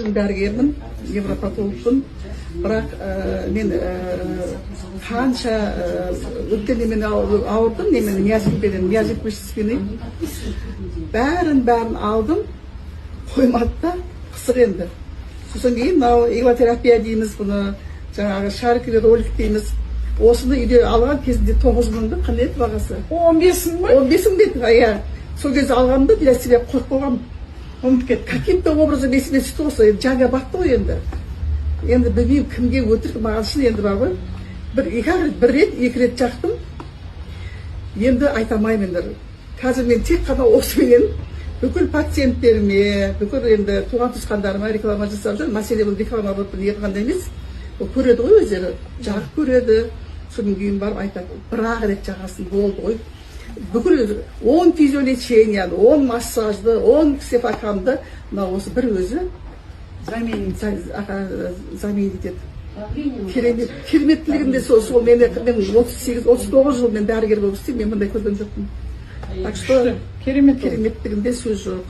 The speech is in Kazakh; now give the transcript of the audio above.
өзім дәрігермін, невропатологпын. Бірақ мен қанша өткен немен ауырдым, немен миозит мышцаспенный. Бәрін алдым, қоймады да, қысыр енді. Сосын кейін мынау иглотерапия дейміз, бұны жаңағы шарикли ролик дейміз. Осыны үйде алған кезінде 9.000-ды, қандай еді бағасы? 15 мың? 15 мың деді, иә. Сол кезде алғанымда для себя қорқып болғам. Каким-то образом есіме түсті осы, жаңа бақты ғой енді. Енді білмеймін кімге өтірік, маған шын енді бар ғой. Бір рет, екі рет жақтым. Енді айтамаймын. Қазір мен тек қана осымен бүкіл пациенттеріме, бүкіл енді туған туысқандарыма реклама жасап жүр. Мәселе бұл реклама болып неғандай емес. Ол көреді ғой өздері, жағып көреді. Содан кейін барып айтады, бір-ақ рет жағасын болды ғой. Бүкіл 10 физиолечение, 10 массажды, 10 ксефакамды, осы бір өзі заменит етеді. Кереметтілігінде сол мен 38-39 жыл мен дәрігер болып істеймін, мен мұндай көрген жоқпын. Так что кереметтігінде сөз жоқ.